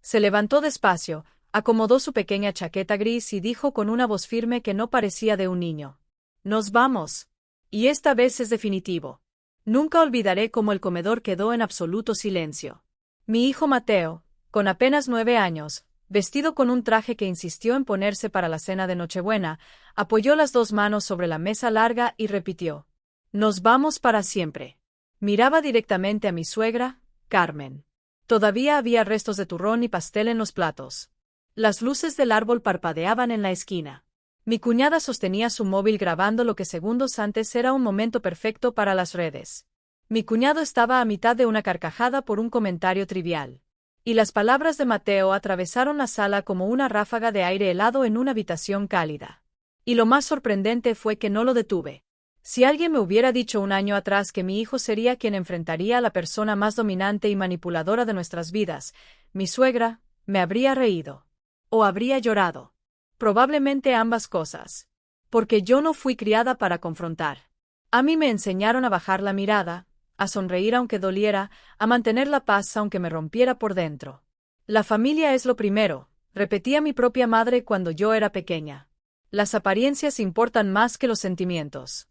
Se levantó despacio, acomodó su pequeña chaqueta gris y dijo con una voz firme que no parecía de un niño. Nos vamos. Y esta vez es definitivo. Nunca olvidaré cómo el comedor quedó en absoluto silencio. Mi hijo Mateo, con apenas 9 años, vestido con un traje que insistió en ponerse para la cena de Nochebuena, apoyó las 2 manos sobre la mesa larga y repitió: Nos vamos para siempre. Miraba directamente a mi suegra, Carmen. Todavía había restos de turrón y pastel en los platos. Las luces del árbol parpadeaban en la esquina. Mi cuñada sostenía su móvil grabando lo que segundos antes era un momento perfecto para las redes. Mi cuñado estaba a mitad de una carcajada por un comentario trivial. Y las palabras de Mateo atravesaron la sala como una ráfaga de aire helado en una habitación cálida. Y lo más sorprendente fue que no lo detuve. Si alguien me hubiera dicho un año atrás que mi hijo sería quien enfrentaría a la persona más dominante y manipuladora de nuestras vidas, mi suegra, me habría reído. O habría llorado. Probablemente ambas cosas. Porque yo no fui criada para confrontar. A mí me enseñaron a bajar la mirada, a sonreír aunque doliera, a mantener la paz aunque me rompiera por dentro. La familia es lo primero, repetía mi propia madre cuando yo era pequeña. Las apariencias importan más que los sentimientos.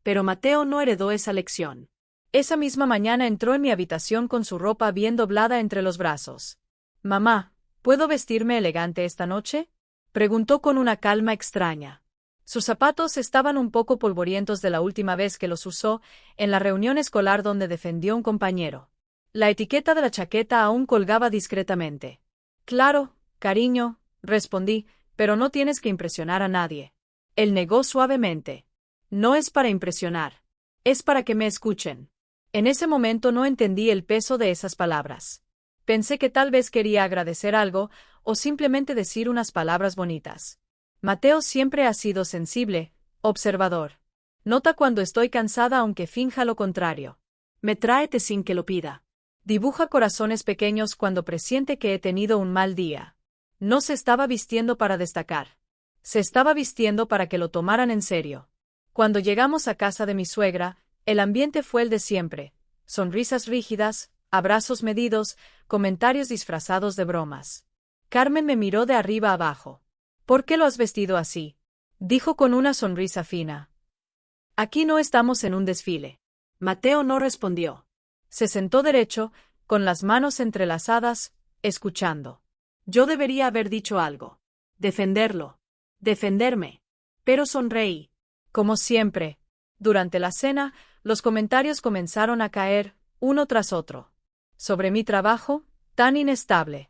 Pero Mateo no heredó esa lección. Esa misma mañana entró en mi habitación con su ropa bien doblada entre los brazos. Mamá, ¿puedo vestirme elegante esta noche?, preguntó con una calma extraña. Sus zapatos estaban un poco polvorientos de la última vez que los usó, en la reunión escolar donde defendió a un compañero. La etiqueta de la chaqueta aún colgaba discretamente. Claro, cariño, respondí, pero no tienes que impresionar a nadie. Él negó suavemente. No es para impresionar. Es para que me escuchen. En ese momento no entendí el peso de esas palabras. Pensé que tal vez quería agradecer algo, o simplemente decir unas palabras bonitas. Mateo siempre ha sido sensible, observador. Nota cuando estoy cansada aunque finja lo contrario. Me trae té sin que lo pida. Dibuja corazones pequeños cuando presiente que he tenido un mal día. No se estaba vistiendo para destacar. Se estaba vistiendo para que lo tomaran en serio. Cuando llegamos a casa de mi suegra, el ambiente fue el de siempre. Sonrisas rígidas, abrazos medidos, comentarios disfrazados de bromas. Carmen me miró de arriba abajo. ¿Por qué lo has vestido así?, dijo con una sonrisa fina. Aquí no estamos en un desfile. Mateo no respondió. Se sentó derecho, con las manos entrelazadas, escuchando. Yo debería haber dicho algo. Defenderlo. Defenderme. Pero sonreí. Como siempre. Durante la cena, los comentarios comenzaron a caer, uno tras otro. Sobre mi trabajo, tan inestable.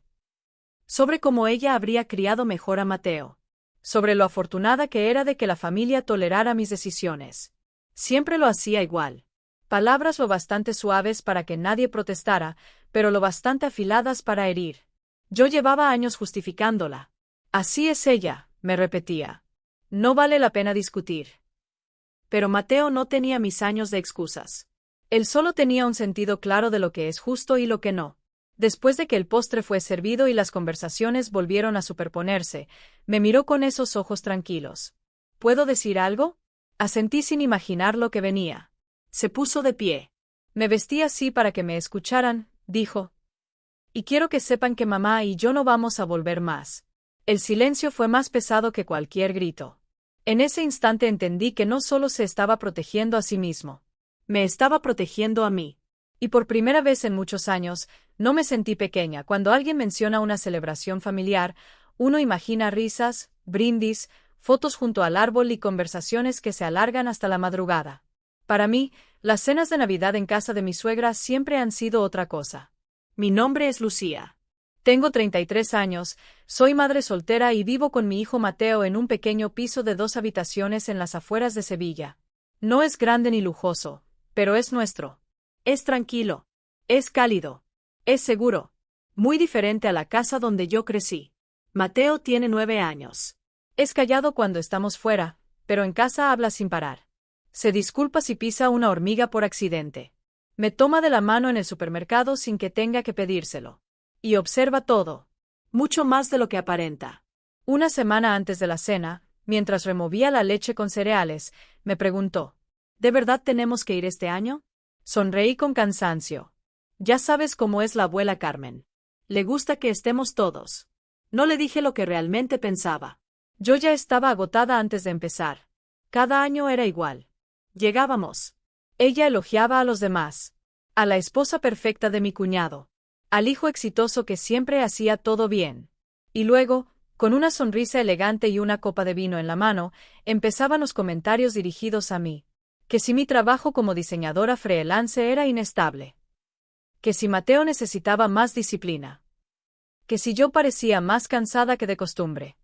Sobre cómo ella habría criado mejor a Mateo. Sobre lo afortunada que era de que la familia tolerara mis decisiones. Siempre lo hacía igual. Palabras lo bastante suaves para que nadie protestara, pero lo bastante afiladas para herir. Yo llevaba años justificándola. Así es ella, me repetía. No vale la pena discutir. Pero Mateo no tenía mis años de excusas. Él solo tenía un sentido claro de lo que es justo y lo que no. Después de que el postre fue servido y las conversaciones volvieron a superponerse, me miró con esos ojos tranquilos. ¿Puedo decir algo?, asentí sin imaginar lo que venía. Se puso de pie. Me vestí así para que me escucharan, dijo. Y quiero que sepan que mamá y yo no vamos a volver más. El silencio fue más pesado que cualquier grito. En ese instante entendí que no solo se estaba protegiendo a sí mismo. Me estaba protegiendo a mí. Y por primera vez en muchos años, no me sentí pequeña. Cuando alguien menciona una celebración familiar, uno imagina risas, brindis, fotos junto al árbol y conversaciones que se alargan hasta la madrugada. Para mí, las cenas de Navidad en casa de mi suegra siempre han sido otra cosa. Mi nombre es Lucía. Tengo 33 años, soy madre soltera y vivo con mi hijo Mateo en un pequeño piso de 2 habitaciones en las afueras de Sevilla. No es grande ni lujoso, pero es nuestro. Es tranquilo. Es cálido. Es seguro. Muy diferente a la casa donde yo crecí. Mateo tiene 9 años. Es callado cuando estamos fuera, pero en casa habla sin parar. Se disculpa si pisa una hormiga por accidente. Me toma de la mano en el supermercado sin que tenga que pedírselo. Y observa todo. Mucho más de lo que aparenta. Una semana antes de la cena, mientras removía la leche con cereales, me preguntó: ¿de verdad tenemos que ir este año? Sonreí con cansancio. Ya sabes cómo es la abuela Carmen. Le gusta que estemos todos. No le dije lo que realmente pensaba. Yo ya estaba agotada antes de empezar. Cada año era igual. Llegábamos. Ella elogiaba a los demás. A la esposa perfecta de mi cuñado. Al hijo exitoso que siempre hacía todo bien. Y luego, con una sonrisa elegante y una copa de vino en la mano, empezaban los comentarios dirigidos a mí. Que si mi trabajo como diseñadora freelance era inestable. Que si Mateo necesitaba más disciplina. Que si yo parecía más cansada que de costumbre.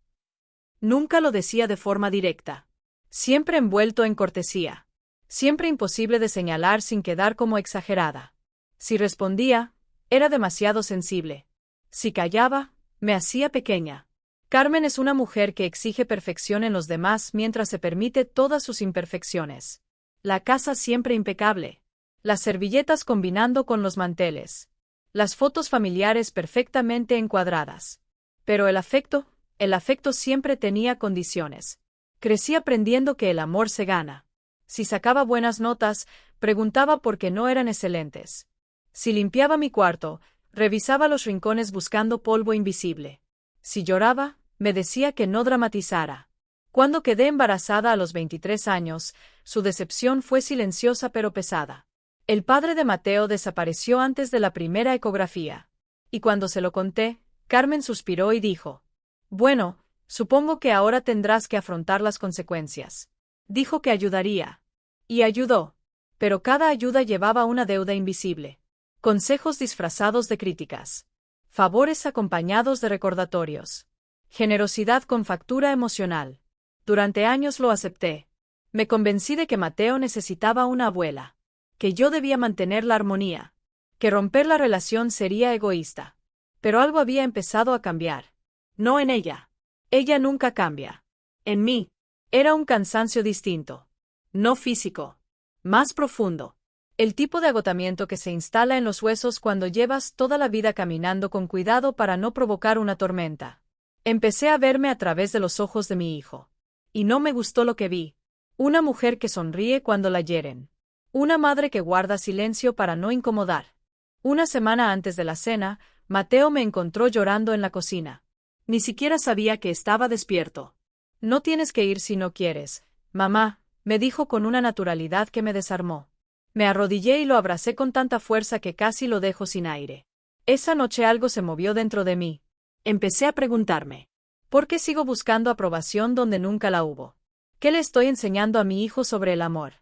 Nunca lo decía de forma directa. Siempre envuelto en cortesía. Siempre imposible de señalar sin quedar como exagerada. Si respondía, era demasiado sensible. Si callaba, me hacía pequeña. Carmen es una mujer que exige perfección en los demás mientras se permite todas sus imperfecciones. La casa siempre impecable. Las servilletas combinando con los manteles. Las fotos familiares perfectamente encuadradas. Pero el afecto siempre tenía condiciones. Crecí aprendiendo que el amor se gana. Si sacaba buenas notas, preguntaba por qué no eran excelentes. Si limpiaba mi cuarto, revisaba los rincones buscando polvo invisible. Si lloraba, me decía que no dramatizara. Cuando quedé embarazada a los 23 años, su decepción fue silenciosa pero pesada. El padre de Mateo desapareció antes de la primera ecografía. Y cuando se lo conté, Carmen suspiró y dijo: «Bueno, supongo que ahora tendrás que afrontar las consecuencias». Dijo que ayudaría. Y ayudó. Pero cada ayuda llevaba una deuda invisible. Consejos disfrazados de críticas. Favores acompañados de recordatorios. Generosidad con factura emocional. Durante años lo acepté. Me convencí de que Mateo necesitaba una abuela. Que yo debía mantener la armonía. Que romper la relación sería egoísta. Pero algo había empezado a cambiar. No en ella. Ella nunca cambia. En mí. Era un cansancio distinto. No físico. Más profundo. El tipo de agotamiento que se instala en los huesos cuando llevas toda la vida caminando con cuidado para no provocar una tormenta. Empecé a verme a través de los ojos de mi hijo. Y no me gustó lo que vi. Una mujer que sonríe cuando la hieren. Una madre que guarda silencio para no incomodar. Una semana antes de la cena, Mateo me encontró llorando en la cocina. Ni siquiera sabía que estaba despierto. «No tienes que ir si no quieres, mamá», me dijo con una naturalidad que me desarmó. Me arrodillé y lo abracé con tanta fuerza que casi lo dejo sin aire. Esa noche algo se movió dentro de mí. Empecé a preguntarme: ¿por qué sigo buscando aprobación donde nunca la hubo? ¿Qué le estoy enseñando a mi hijo sobre el amor?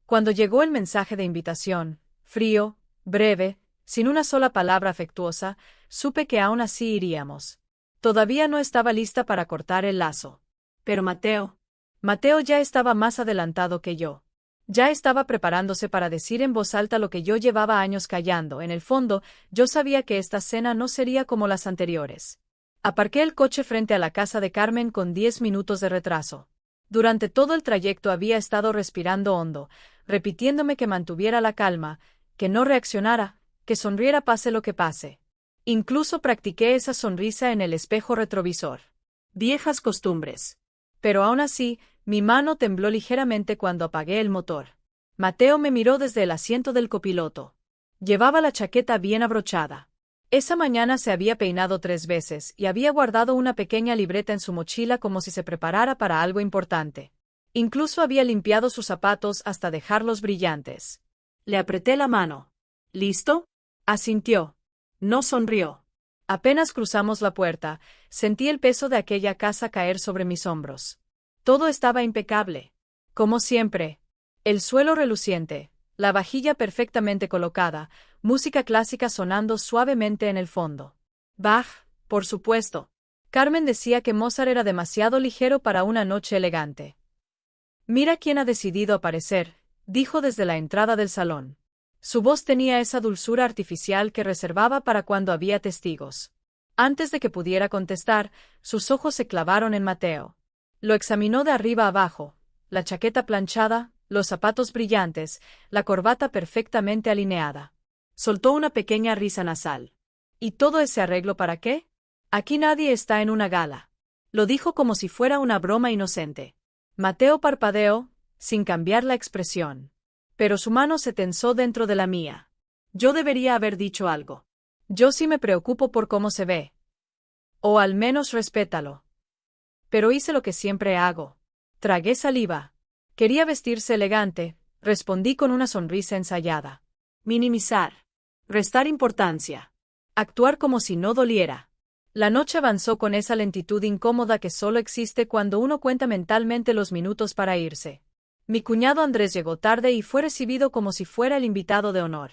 Cuando llegó el mensaje de invitación, frío, breve, sin una sola palabra afectuosa, supe que aún así iríamos. Todavía no estaba lista para cortar el lazo. Pero Mateo ya estaba más adelantado que yo. Ya estaba preparándose para decir en voz alta lo que yo llevaba años callando. En el fondo, yo sabía que esta cena no sería como las anteriores. Aparqué el coche frente a la casa de Carmen con 10 minutos de retraso. Durante todo el trayecto había estado respirando hondo, repitiéndome que mantuviera la calma, que no reaccionara, que sonriera pase lo que pase. Incluso practiqué esa sonrisa en el espejo retrovisor. Viejas costumbres. Pero aún así, mi mano tembló ligeramente cuando apagué el motor. Mateo me miró desde el asiento del copiloto. Llevaba la chaqueta bien abrochada. Esa mañana se había peinado 3 veces y había guardado una pequeña libreta en su mochila como si se preparara para algo importante. Incluso había limpiado sus zapatos hasta dejarlos brillantes. Le apreté la mano. ¿Listo? Asintió. No sonrió. Apenas cruzamos la puerta, sentí el peso de aquella casa caer sobre mis hombros. Todo estaba impecable. Como siempre. El suelo reluciente, la vajilla perfectamente colocada, música clásica sonando suavemente en el fondo. Bach, por supuesto. Carmen decía que Mozart era demasiado ligero para una noche elegante. «Mira quién ha decidido aparecer», dijo desde la entrada del salón. Su voz tenía esa dulzura artificial que reservaba para cuando había testigos. Antes de que pudiera contestar, sus ojos se clavaron en Mateo. Lo examinó de arriba abajo, la chaqueta planchada, los zapatos brillantes, la corbata perfectamente alineada. Soltó una pequeña risa nasal. «¿Y todo ese arreglo para qué? Aquí nadie está en una gala». Lo dijo como si fuera una broma inocente. Mateo parpadeó, sin cambiar la expresión. Pero su mano se tensó dentro de la mía. Yo debería haber dicho algo. Yo sí me preocupo por cómo se ve. O al menos respétalo. Pero hice lo que siempre hago. Tragué saliva. Quería vestirse elegante, respondí con una sonrisa ensayada. Minimizar. Restar importancia. Actuar como si no doliera. La noche avanzó con esa lentitud incómoda que solo existe cuando uno cuenta mentalmente los minutos para irse. Mi cuñado Andrés llegó tarde y fue recibido como si fuera el invitado de honor.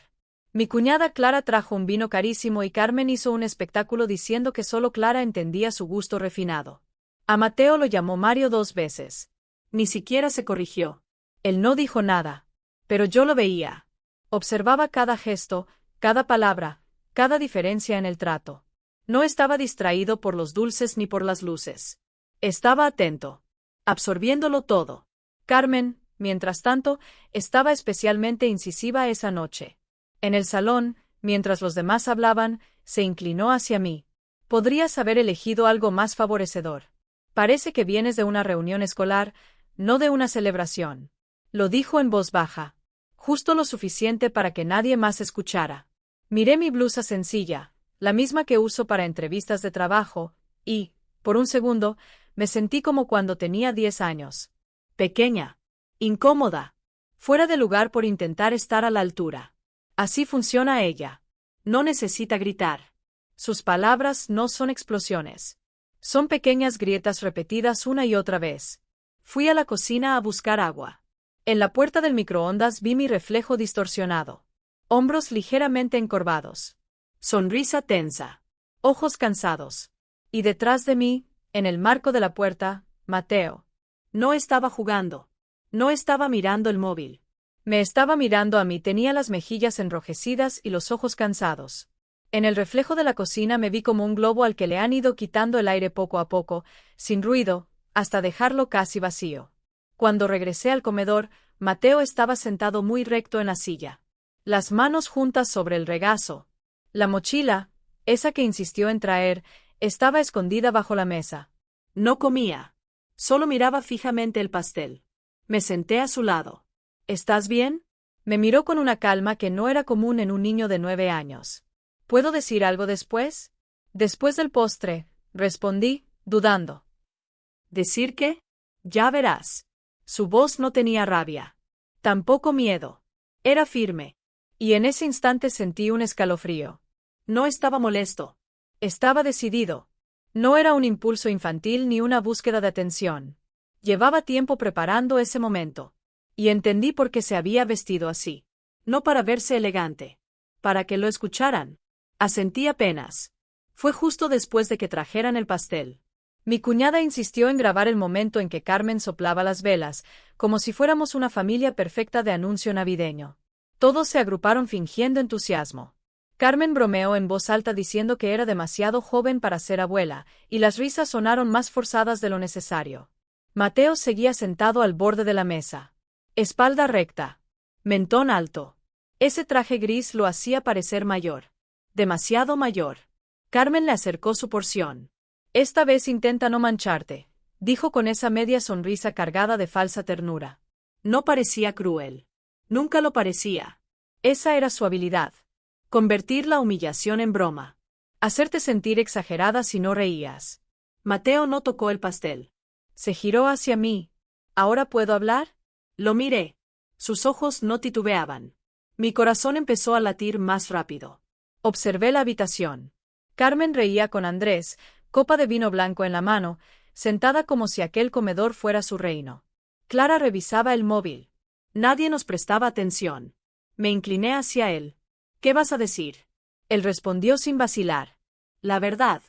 Mi cuñada Clara trajo un vino carísimo y Carmen hizo un espectáculo diciendo que solo Clara entendía su gusto refinado. A Mateo lo llamó Mario 2 veces. Ni siquiera se corrigió. Él no dijo nada. Pero yo lo veía. Observaba cada gesto, cada palabra, cada diferencia en el trato. No estaba distraído por los dulces ni por las luces. Estaba atento. Absorbiéndolo todo. Carmen, mientras tanto, estaba especialmente incisiva esa noche. En el salón, mientras los demás hablaban, se inclinó hacia mí. Podrías haber elegido algo más favorecedor. Parece que vienes de una reunión escolar, no de una celebración. Lo dijo en voz baja. Justo lo suficiente para que nadie más escuchara. Miré mi blusa sencilla, la misma que uso para entrevistas de trabajo, y, por un segundo, me sentí como cuando tenía 10 años. Pequeña. Incómoda. Fuera de lugar por intentar estar a la altura. Así funciona ella. No necesita gritar. Sus palabras no son explosiones. Son pequeñas grietas repetidas una y otra vez. Fui a la cocina a buscar agua. En la puerta del microondas vi mi reflejo distorsionado. Hombros ligeramente encorvados. Sonrisa tensa. Ojos cansados. Y detrás de mí, en el marco de la puerta, Mateo. No estaba jugando. No estaba mirando el móvil. Me estaba mirando a mí, tenía las mejillas enrojecidas y los ojos cansados. En el reflejo de la cocina me vi como un globo al que le han ido quitando el aire poco a poco, sin ruido, hasta dejarlo casi vacío. Cuando regresé al comedor, Mateo estaba sentado muy recto en la silla. Las manos juntas sobre el regazo. La mochila, esa que insistió en traer, estaba escondida bajo la mesa. No comía. Solo miraba fijamente el pastel. Me senté a su lado. ¿Estás bien? Me miró con una calma que no era común en un niño de 9 años. ¿Puedo decir algo después? Después del postre, respondí, dudando. ¿Decir qué? Ya verás. Su voz no tenía rabia. Tampoco miedo. Era firme. Y en ese instante sentí un escalofrío. No estaba molesto. Estaba decidido. No era un impulso infantil ni una búsqueda de atención. Llevaba tiempo preparando ese momento. Y entendí por qué se había vestido así. No para verse elegante. Para que lo escucharan. Asentí apenas. Fue justo después de que trajeran el pastel. Mi cuñada insistió en grabar el momento en que Carmen soplaba las velas, como si fuéramos una familia perfecta de anuncio navideño. Todos se agruparon fingiendo entusiasmo. Carmen bromeó en voz alta diciendo que era demasiado joven para ser abuela, y las risas sonaron más forzadas de lo necesario. Mateo seguía sentado al borde de la mesa. Espalda recta. Mentón alto. Ese traje gris lo hacía parecer mayor. Demasiado mayor. Carmen le acercó su porción. Esta vez intenta no mancharte, dijo con esa media sonrisa cargada de falsa ternura. No parecía cruel. Nunca lo parecía. Esa era su habilidad. Convertir la humillación en broma. Hacerte sentir exagerada si no reías. Mateo no tocó el pastel. Se giró hacia mí. ¿Ahora puedo hablar? Lo miré. Sus ojos no titubeaban. Mi corazón empezó a latir más rápido. Observé la habitación. Carmen reía con Andrés, copa de vino blanco en la mano, sentada como si aquel comedor fuera su reino. Clara revisaba el móvil. Nadie nos prestaba atención. Me incliné hacia él. ¿Qué vas a decir? Él respondió sin vacilar. La verdad.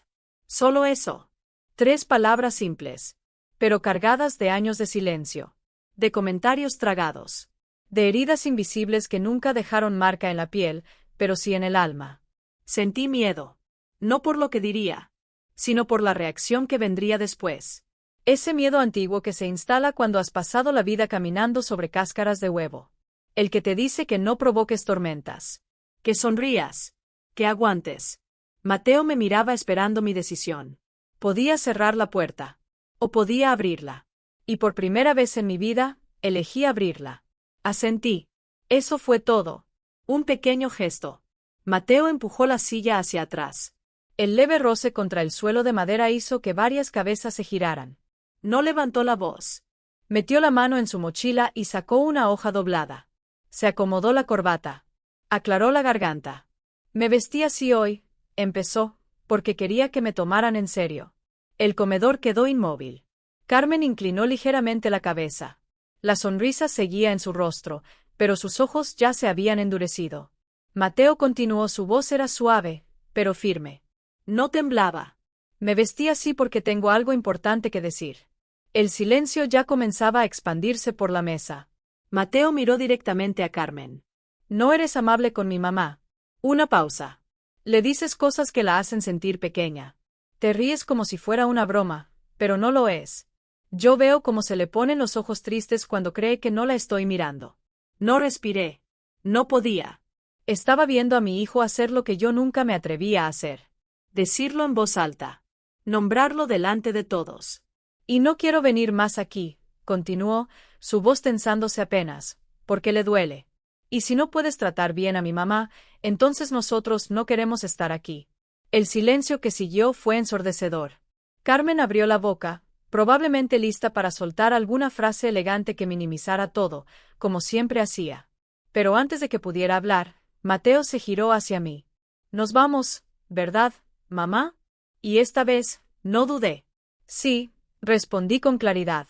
Solo eso. 3 palabras simples, pero cargadas de años de silencio, de comentarios tragados, de heridas invisibles que nunca dejaron marca en la piel, pero sí en el alma. Sentí miedo. No por lo que diría, sino por la reacción que vendría después. Ese miedo antiguo que se instala cuando has pasado la vida caminando sobre cáscaras de huevo. El que te dice que no provoques tormentas. Que sonrías. Que aguantes. Mateo me miraba esperando mi decisión. Podía cerrar la puerta. O podía abrirla. Y por primera vez en mi vida, elegí abrirla. Asentí. Eso fue todo. Un pequeño gesto. Mateo empujó la silla hacia atrás. El leve roce contra el suelo de madera hizo que varias cabezas se giraran. No levantó la voz. Metió la mano en su mochila y sacó una hoja doblada. Se acomodó la corbata. Aclaró la garganta. Me vestí así hoy, empezó, porque quería que me tomaran en serio. El comedor quedó inmóvil. Carmen inclinó ligeramente la cabeza. La sonrisa seguía en su rostro, pero sus ojos ya se habían endurecido. Mateo continuó, su voz era suave, pero firme. No temblaba. Me vestí así porque tengo algo importante que decir. El silencio ya comenzaba a expandirse por la mesa. Mateo miró directamente a Carmen. No eres amable con mi mamá. Una pausa. Le dices cosas que la hacen sentir pequeña. Te ríes como si fuera una broma, pero no lo es. Yo veo cómo se le ponen los ojos tristes cuando cree que no la estoy mirando. No respiré. No podía. Estaba viendo a mi hijo hacer lo que yo nunca me atrevía a hacer. Decirlo en voz alta. Nombrarlo delante de todos. Y no quiero venir más aquí, continuó, su voz tensándose apenas, porque le duele. Y si no puedes tratar bien a mi mamá, entonces nosotros no queremos estar aquí. El silencio que siguió fue ensordecedor. Carmen abrió la boca, probablemente lista para soltar alguna frase elegante que minimizara todo, como siempre hacía. Pero antes de que pudiera hablar, Mateo se giró hacia mí. Nos vamos, ¿verdad, mamá? Y esta vez, no dudé. Sí, respondí con claridad.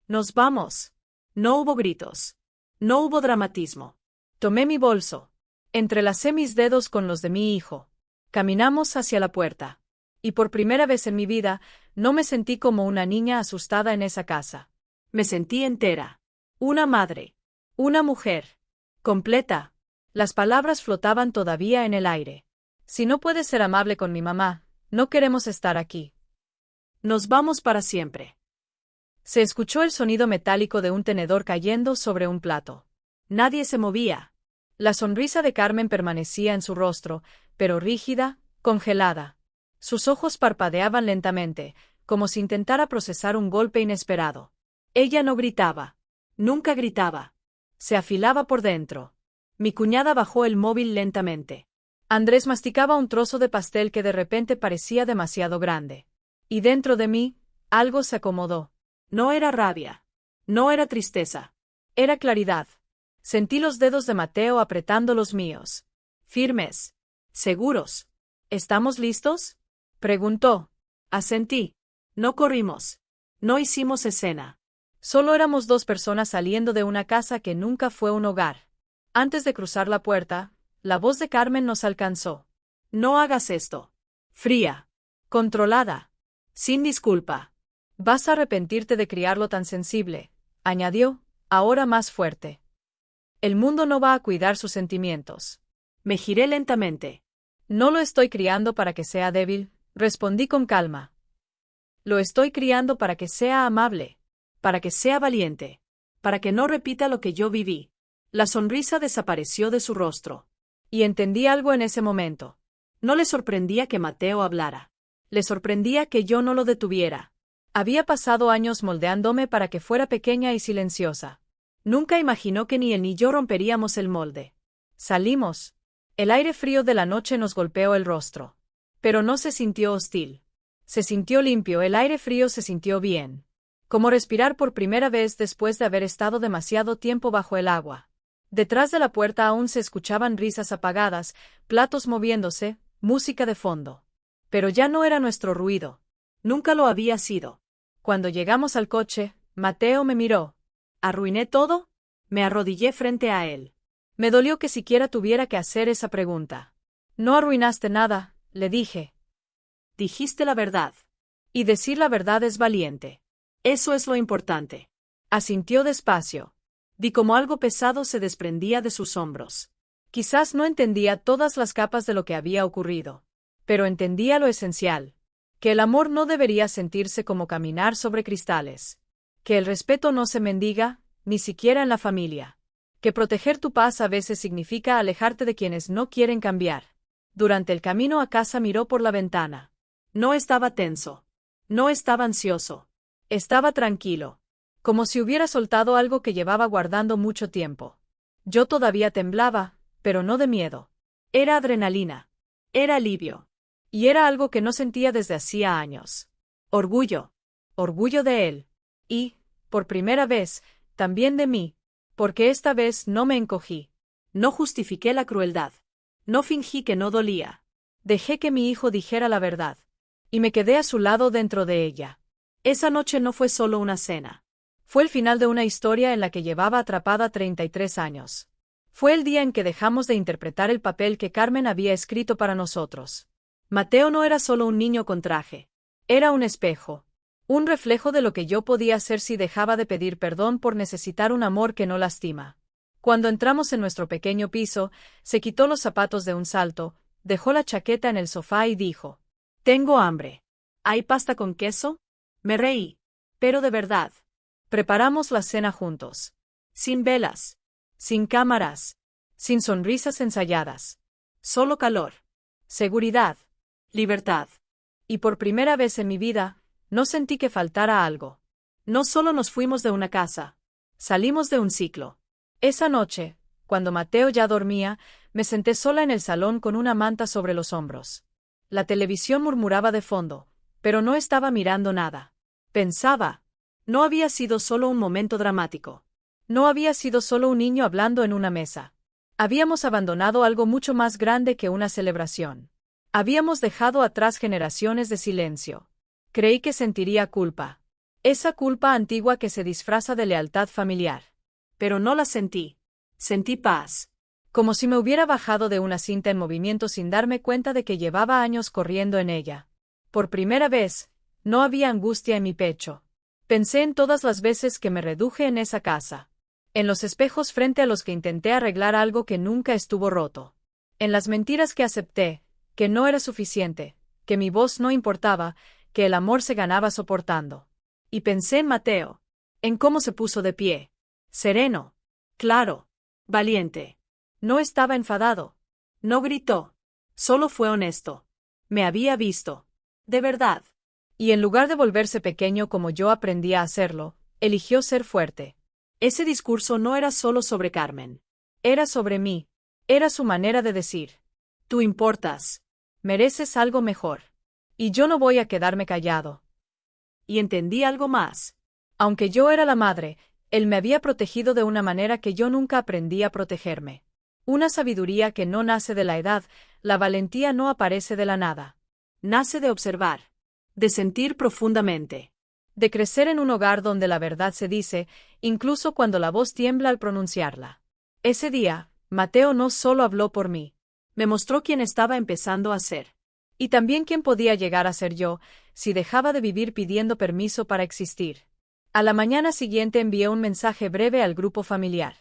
Nos vamos. No hubo gritos. No hubo dramatismo. Tomé mi bolso. Entrelacé mis dedos con los de mi hijo. Caminamos hacia la puerta. Y por primera vez en mi vida, no me sentí como una niña asustada en esa casa. Me sentí entera. Una madre. Una mujer. Completa. Las palabras flotaban todavía en el aire. Si no puedes ser amable con mi mamá, no queremos estar aquí. Nos vamos para siempre. Se escuchó el sonido metálico de un tenedor cayendo sobre un plato. Nadie se movía. La sonrisa de Carmen permanecía en su rostro, pero rígida, congelada. Sus ojos parpadeaban lentamente, como si intentara procesar un golpe inesperado. Ella no gritaba. Nunca gritaba. Se afilaba por dentro. Mi cuñada bajó el móvil lentamente. Andrés masticaba un trozo de pastel que de repente parecía demasiado grande. Y dentro de mí, algo se acomodó. No era rabia. No era tristeza. Era claridad. Sentí los dedos de Mateo apretando los míos. Firmes. Seguros. ¿Estamos listos? Preguntó. Asentí. No corrimos. No hicimos escena. Solo éramos dos personas saliendo de una casa que nunca fue un hogar. Antes de cruzar la puerta, la voz de Carmen nos alcanzó. No hagas esto. Fría. Controlada. Sin disculpa. Vas a arrepentirte de criarlo tan sensible, añadió, ahora más fuerte. El mundo no va a cuidar sus sentimientos. Me giré lentamente. No lo estoy criando para que sea débil, respondí con calma. Lo estoy criando para que sea amable, para que sea valiente, para que no repita lo que yo viví. La sonrisa desapareció de su rostro. Y entendí algo en ese momento. No le sorprendía que Mateo hablara. Le sorprendía que yo no lo detuviera. Había pasado años moldeándome para que fuera pequeña y silenciosa. Nunca imaginó que ni él ni yo romperíamos el molde. Salimos. El aire frío de la noche nos golpeó el rostro. Pero no se sintió hostil. Se sintió limpio, el aire frío se sintió bien. Como respirar por primera vez después de haber estado demasiado tiempo bajo el agua. Detrás de la puerta aún se escuchaban risas apagadas, platos moviéndose, música de fondo. Pero ya no era nuestro ruido. Nunca lo había sido. Cuando llegamos al coche, Mateo me miró. ¿Arruiné todo? Me arrodillé frente a él. Me dolió que siquiera tuviera que hacer esa pregunta. No arruinaste nada, le dije. Dijiste la verdad. Y decir la verdad es valiente. Eso es lo importante. Asintió despacio. Vi cómo algo pesado se desprendía de sus hombros. Quizás no entendía todas las capas de lo que había ocurrido. Pero entendía lo esencial. Que el amor no debería sentirse como caminar sobre cristales. Que el respeto no se mendiga, ni siquiera en la familia. Que proteger tu paz a veces significa alejarte de quienes no quieren cambiar. Durante el camino a casa miró por la ventana. No estaba tenso. No estaba ansioso. Estaba tranquilo. Como si hubiera soltado algo que llevaba guardando mucho tiempo. Yo todavía temblaba, pero no de miedo. Era adrenalina. Era alivio. Y era algo que no sentía desde hacía años. Orgullo. Orgullo de él. Y, por primera vez, también de mí. Porque esta vez no me encogí. No justifiqué la crueldad. No fingí que no dolía. Dejé que mi hijo dijera la verdad. Y me quedé a su lado dentro de ella. Esa noche no fue solo una cena. Fue el final de una historia en la que llevaba atrapada 33 años. Fue el día en que dejamos de interpretar el papel que Carmen había escrito para nosotros. Mateo no era solo un niño con traje. Era un espejo. Un reflejo de lo que yo podía hacer si dejaba de pedir perdón por necesitar un amor que no lastima. Cuando entramos en nuestro pequeño piso, se quitó los zapatos de un salto, dejó la chaqueta en el sofá y dijo: «Tengo hambre. ¿Hay pasta con queso?» Me reí. Pero de verdad. Preparamos la cena juntos. Sin velas. Sin cámaras. Sin sonrisas ensayadas. Solo calor. Seguridad. Libertad. Y por primera vez en mi vida, no sentí que faltara algo. No solo nos fuimos de una casa. Salimos de un ciclo. Esa noche, cuando Mateo ya dormía, me senté sola en el salón con una manta sobre los hombros. La televisión murmuraba de fondo, pero no estaba mirando nada. Pensaba. No había sido solo un momento dramático. No había sido solo un niño hablando en una mesa. Habíamos abandonado algo mucho más grande que una celebración. Habíamos dejado atrás generaciones de silencio. Creí que sentiría culpa. Esa culpa antigua que se disfraza de lealtad familiar. Pero no la sentí. Sentí paz. Como si me hubiera bajado de una cinta en movimiento sin darme cuenta de que llevaba años corriendo en ella. Por primera vez, no había angustia en mi pecho. Pensé en todas las veces que me reduje en esa casa. En los espejos frente a los que intenté arreglar algo que nunca estuvo roto. En las mentiras que acepté, que no era suficiente, que mi voz no importaba, que el amor se ganaba soportando. Y pensé en Mateo. En cómo se puso de pie. Sereno. Claro. Valiente. No estaba enfadado. No gritó. Solo fue honesto. Me había visto. De verdad. Y en lugar de volverse pequeño como yo aprendí a hacerlo, eligió ser fuerte. Ese discurso no era solo sobre Carmen. Era sobre mí. Era su manera de decir: «Tú importas. Mereces algo mejor. Y yo no voy a quedarme callado». Y entendí algo más. Aunque yo era la madre, él me había protegido de una manera que yo nunca aprendí a protegerme. Una sabiduría que no nace de la edad, la valentía no aparece de la nada. Nace de observar. De sentir profundamente. De crecer en un hogar donde la verdad se dice, incluso cuando la voz tiembla al pronunciarla. Ese día, Mateo no solo habló por mí. Me mostró quién estaba empezando a ser. Y también quién podía llegar a ser yo, si dejaba de vivir pidiendo permiso para existir. A la mañana siguiente envié un mensaje breve al grupo familiar.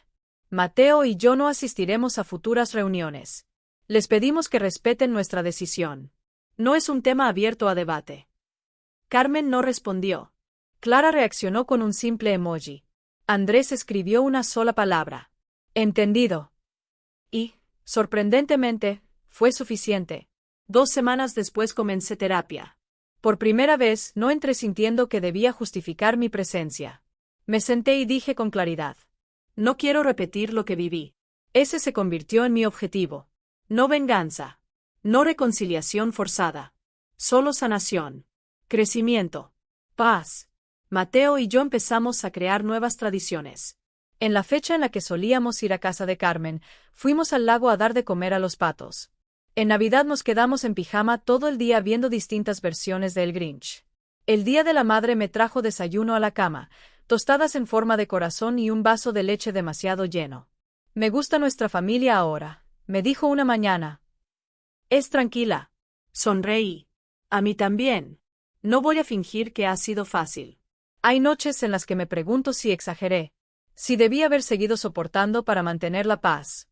Mateo y yo no asistiremos a futuras reuniones. Les pedimos que respeten nuestra decisión. No es un tema abierto a debate. Carmen no respondió. Clara reaccionó con un simple emoji. Andrés escribió una sola palabra. Entendido. Y, sorprendentemente, fue suficiente. 2 semanas después comencé terapia. Por primera vez no entré sintiendo que debía justificar mi presencia. Me senté y dije con claridad: no quiero repetir lo que viví. Ese se convirtió en mi objetivo. No venganza. No reconciliación forzada. Solo sanación. Crecimiento. Paz. Mateo y yo empezamos a crear nuevas tradiciones. En la fecha en la que solíamos ir a casa de Carmen, fuimos al lago a dar de comer a los patos. En Navidad nos quedamos en pijama todo el día viendo distintas versiones de El Grinch. El Día de la Madre me trajo desayuno a la cama, tostadas en forma de corazón y un vaso de leche demasiado lleno. Me gusta nuestra familia ahora, me dijo una mañana. Es tranquila. Sonreí. A mí también. No voy a fingir que ha sido fácil. Hay noches en las que me pregunto si exageré, si debí haber seguido soportando para mantener la paz.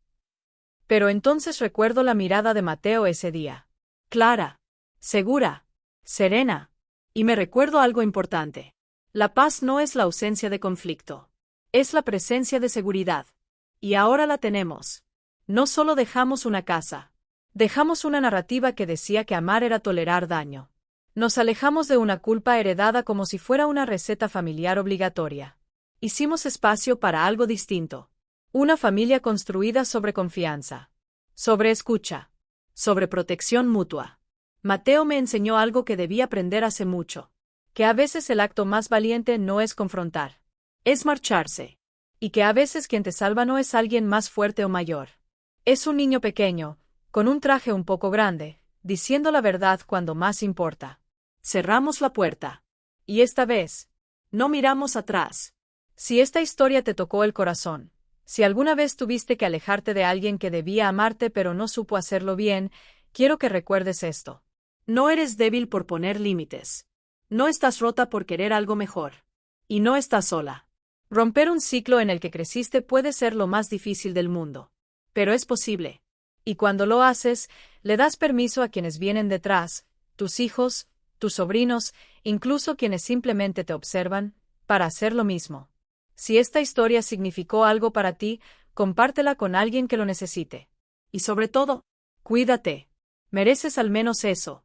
Pero entonces recuerdo la mirada de Mateo ese día. Clara. Segura. Serena. Y me recuerdo algo importante. La paz no es la ausencia de conflicto. Es la presencia de seguridad. Y ahora la tenemos. No solo dejamos una casa. Dejamos una narrativa que decía que amar era tolerar daño. Nos alejamos de una culpa heredada como si fuera una receta familiar obligatoria. Hicimos espacio para algo distinto. Una familia construida sobre confianza. Sobre escucha. Sobreprotección mutua. Mateo me enseñó algo que debí aprender hace mucho. Que a veces el acto más valiente no es confrontar. Es marcharse. Y que a veces quien te salva no es alguien más fuerte o mayor. Es un niño pequeño, con un traje un poco grande, diciendo la verdad cuando más importa. Cerramos la puerta. Y esta vez, no miramos atrás. Si esta historia te tocó el corazón, si alguna vez tuviste que alejarte de alguien que debía amarte pero no supo hacerlo bien, quiero que recuerdes esto. No eres débil por poner límites. No estás rota por querer algo mejor. Y no estás sola. Romper un ciclo en el que creciste puede ser lo más difícil del mundo. Pero es posible. Y cuando lo haces, le das permiso a quienes vienen detrás, tus hijos, tus sobrinos, incluso quienes simplemente te observan, para hacer lo mismo. Si esta historia significó algo para ti, compártela con alguien que lo necesite. Y sobre todo, cuídate. Mereces al menos eso.